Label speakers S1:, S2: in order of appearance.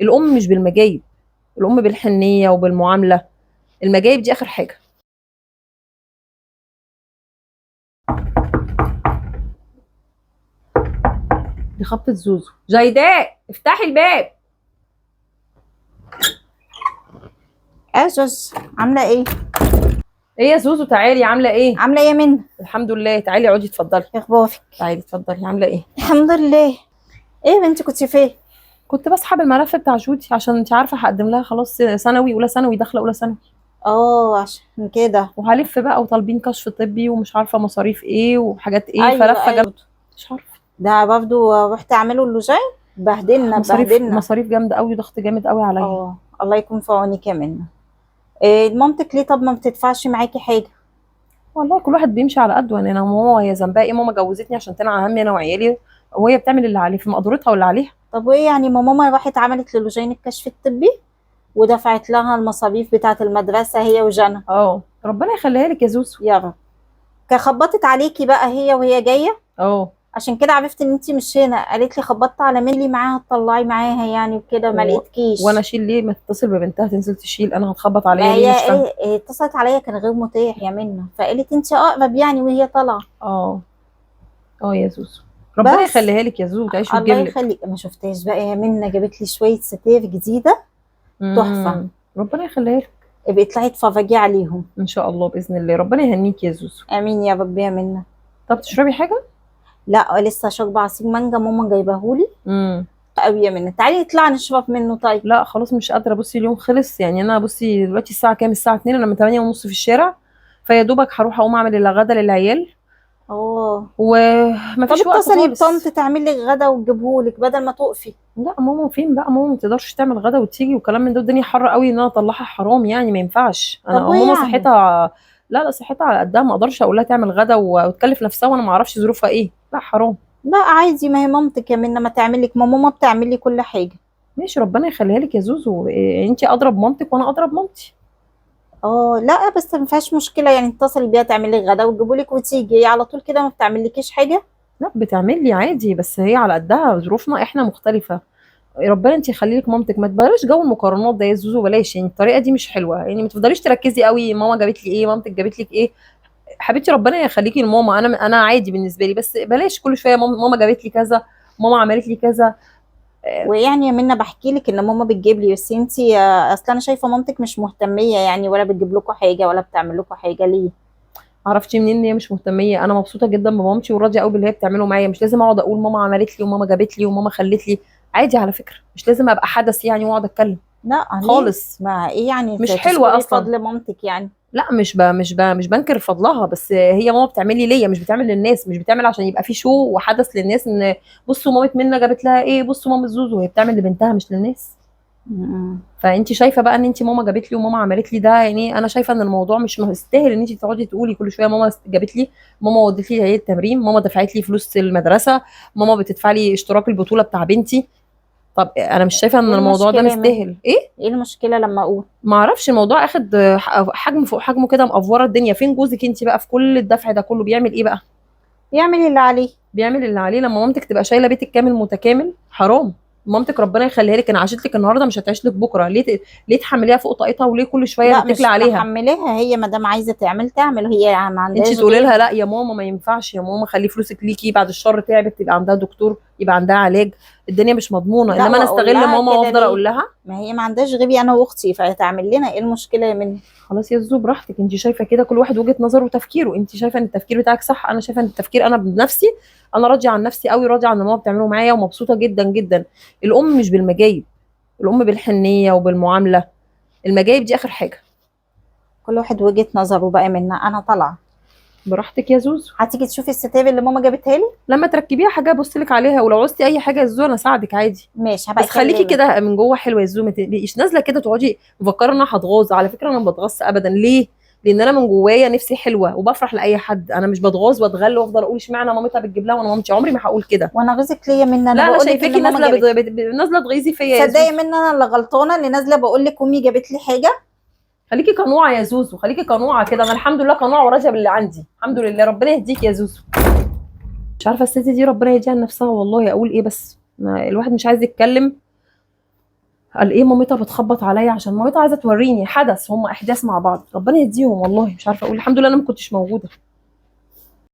S1: الام مش بالمجايب، الام بالحنيه وبالمعامله. المجايب دي اخر حاجه. دي خبطه زوزو. جيداء افتحي الباب.
S2: اسوس، عامله ايه؟
S1: ايه يا زوزو تعالي، عامله ايه؟
S2: عامله ايه يا منى؟
S1: الحمد لله. تعالي اقعدي اتفضلي.
S2: ايه اخبارك؟
S1: تعالي اتفضلي، عامله ايه؟
S2: الحمد لله. ايه يا بنتي كنت فين؟
S1: كنت بسحب الملف بتاع جودي عشان انت عارفه هقدم لها خلاص ثانوي، اولى ثانوي، داخله اولى ثانوي.
S2: عشان كده.
S1: وهلف بقى وطالبين كشف طبي ومش عارفه مصاريف ايه وحاجات ايه،
S2: ايوه
S1: فلفه
S2: ايوه.
S1: مش عارفه.
S2: ده برضو رحت اعمله اللوجين. بهدلنا
S1: مصاريف
S2: بهدلنا.
S1: مصاريف جامده قوي، ضغط جامد قوي عليا.
S2: الله يكون في عونك يا منى. إيه مامتك ليه طب ما بتدفعش معاكي حاجه؟
S1: والله كل واحد بيمشي على قده يعني. انا ماما هي ذنبها ايه؟ ماما جوزتني عشان تنعى همي انا وعيالي، وهي بتعمل اللي عليه في مقدورتها واللي عليها.
S2: طب وايه يعني ما ماما راحت عملت للوجين الكشف الطبي ودفعت لها المصاريف بتاعه المدرسه هي وجنى.
S1: ربنا يخليها لك يا زوزو.
S2: يا رب. خبطت عليكي بقى هي وهي جايه؟
S1: اه.
S2: عشان كده عرفت ان انتي مش هنا، قالت لي خبطت على مين اللي معاها تطلعي معاها يعني وكده ما لقيتكيش.
S1: وانا اشيل ليه؟ ما تتصل ببنتها تنزل تشيل، انا هتخبط عليا
S2: ما
S1: ليه؟
S2: هي
S1: مش فاهمه.
S2: ايه اتصلت عليا كان غير متاح يا منى، فقالت انتي اقرب يعني وهي طالعه.
S1: اه. اه يا زوزو. ربنا
S2: بس
S1: يخليها لك يا زوزو، تعيش
S2: الله
S1: وتجيب لك.
S2: يخليك. ما شفتهاش بقى يا منى، جابت لي شويه ستاير جديده تحفه.
S1: ربنا يخليها لك.
S2: ابقي اطلعي اتفرجي عليهم.
S1: ان شاء الله باذن الله، ربنا يهنيك يا زوزو.
S2: امين يا رب يا منى.
S1: طب تشربي حاجه؟
S2: لا لسه شاربه عصير مانجا ماما جايباهولي قوي يا منى، تعالي نطلع نشرب منه طيب.
S1: لا خلاص مش قادره، بصي اليوم خلص يعني. انا بصي دلوقتي الساعه كام؟ الساعه 2، انا من 8 ونص في الشارع. فيا دوبك هروح اقوم اعمل الغدا للعيال.
S2: طب
S1: ومفيش وقت
S2: اتصلي
S1: خالص.
S2: بطنط تعمل لك غدا وتجيبهولك بدل ما تقفي.
S1: لا ماما فين بقى؟ ماما ما تقدرش تعمل غدا وتيجي وكلام من ده، الدنيا حر قوي ان انا اطلعها حرام يعني، ما ينفعش.
S2: طب
S1: انا
S2: وايه
S1: ماما
S2: يعني؟
S1: صحتها. لا صحتها على قدها، ما اقدرش اقول لها تعمل غدا وتكلف نفسها وانا ما اعرفش ظروفها ايه. لا حرام.
S2: لا عادي، ما هي مامتك يا منى ما تعمل لك، ما ماما بتعمل لي كل حاجه.
S1: ماشي، ربنا يخليها لك يا زوزو. إيه، انتي اضرب مامتك وانا اضرب مامتي.
S2: لا بس ما فيهاش مشكله يعني، اتصلي بيها تعمل لك غدا وتجيبهولك وتيجي، هي على طول كده ما بتعملكيش حاجه.
S1: لا بتعمل لي عادي، بس هي على قدها، ظروفنا احنا مختلفه. ربنا انت يخلي لك مامتك، ما تبلاش جو المقارنات ده يا زوزو، بلاش يعني. الطريقه دي مش حلوه يعني. ما تفضليش تركزي قوي ماما جابت لي ايه، مامتك جابت لك ايه. حبيبتي ربنا يخليكي لماما، انا عادي بالنسبه لي، بس بلاش كل شويه ماما جابت لي كذا، ماما عملت لي كذا.
S2: ويعني يا منى بحكي لك ان ماما بتجيب لي، بس انتي اصلا انا شايفه مامتك مش مهتميه يعني، ولا بتجيب لكم حاجه ولا بتعمل لكم حاجه ليه؟
S1: عرفتي منين ان هي مش مهتميه؟ انا مبسوطه جدا بمامتي وراضيه قوي باللي هي بتعمله معايا. مش لازم اقعد اقول ماما عملت لي وماما جابت لي وماما خلت لي. عادي على فكره، مش لازم ابقى حدث يعني واقعد اتكلم.
S2: لا ليه؟
S1: خالص.
S2: ما ايه يعني
S1: مش حلوه
S2: تشكري
S1: اصلا.
S2: فضل مامتك يعني؟
S1: لا مش بنكر فضلها، بس هي ماما بتعمل لي ليا، مش بتعمل للناس. مش بتعمل عشان يبقى في شو وحدث للناس ان بصوا مامة منى جابت لها ايه، بصوا مامة زوزو. هي بتعمل لبنتها مش للناس. فانت شايفه بقى ان انت ماما جابت لي وماما عملت لي ده يعني. انا شايفه ان الموضوع مش مستاهل ان انت تقعدي تقولي كل شويه ماما جابت لي، ماما ودت لي هي التمرين، ماما دفعت لي فلوس المدرسه، ماما بتدفع لي اشتراك البطوله بتاع بنتي. طب انا مش شايفه ان
S2: ايه
S1: الموضوع ده
S2: المشكله يا منى؟
S1: مستاهل ايه.
S2: ايه المشكله لما اقول؟
S1: ما اعرفش، الموضوع اخد حجم فوق حجمه كده، مقفوره الدنيا. فين جوزك انت بقى في كل الدفع ده كله؟ بيعمل ايه بقى؟
S2: يعمل اللي عليه.
S1: بيعمل اللي عليه. لما مامتك تبقى شايله بيتك كامل متكامل حرام. مامتك ربنا يخليها لك، انا عاشت لك النهارده مش هتعيش لك بكره. ليه تحمليها فوق طاقتها؟ وليه كل شويه
S2: لا
S1: تتكلي
S2: مش
S1: عليها؟
S2: محملها، هي ما دام عايزه تعمل هي ما
S1: انت
S2: عندهاش
S1: تقولي لها
S2: غير.
S1: لا يا ماما ما ينفعش يا ماما، خلي فلوسك ليكي، بعد الشر تعبت يبقى عندها دكتور، يبقى عندها علاج. الدنيا مش مضمونه.
S2: لا
S1: انما انا
S2: واقول
S1: استغل
S2: لها
S1: ماما
S2: كده
S1: وافضل
S2: ليه؟
S1: اقول لها.
S2: ما هي ما عندهاش غيري انا واختي، فهتعمل لنا ايه المشكله يا منى؟
S1: خلاص يا زوزو براحتك، انت شايفه كده، كل واحد وجهه نظره وتفكيره. انت شايفه ان التفكير بتاعك صح، انا شايفه ان التفكير انا بنفسي. انا راضيه عن نفسي قوي، راضيه عن اللي ماما بتعمله معايا ومبسوطه جدا جدا. الام مش بالمجايب، الام بالحنيه وبالمعامله. المجايب دي اخر حاجه.
S2: كل واحد وجهه نظره بقى منى، انا طالعه.
S1: براحتك يا زوزو.
S2: هتيجي تشوفي الستاير اللي ماما جابتها لي؟
S1: لما تركبيها حاجه ابص لك عليها، ولو عوزتي اي حاجه يا زوزو انا اساعدك عادي.
S2: ماشي هبقى
S1: بس خليكي
S2: اكلمك.
S1: كده من جوه حلوه يا زوزو، ما تبقيش نازله كده تقعدي مفكره ان انا هتغاظ. على فكره انا ما بتغص ابدا. ليه؟ لان انا من جوايا نفسي حلوه وبفرح لاي حد. انا مش بتغاظ واتغل وافضل اقول اشمعنى مامتها بتجيب لها وانا مامتي. عمري ما هقول كده.
S2: وانا غيظك ليه يا منى؟
S1: لا
S2: انا
S1: انا
S2: بقول لك ان
S1: شايفاكي
S2: ماما
S1: نازله
S2: جابت.
S1: نازله تغيظي فيا يا
S2: تصدقي يا
S1: زوزو.
S2: منى انا اللي غلطانه اللي نازله بقول لك امي جابت لي حاجه.
S1: خليكي قنوعه يا زوزو، خليكي قنوعه كده. انا الحمد لله قنوعه وراضيه باللي عندي، الحمد لله. ربنا يهديك يا زوزو. مش عارفه الست دي ربنا يهديها لنفسها والله. اقول ايه بس؟ الواحد مش عايز يتكلم. قال ايه مامتها بتخبط عليا عشان مامتها عايزه توريني حدث، هم احداث مع بعض، ربنا يهديهم والله مش عارفه اقول، الحمد لله انا ما كنتش موجوده.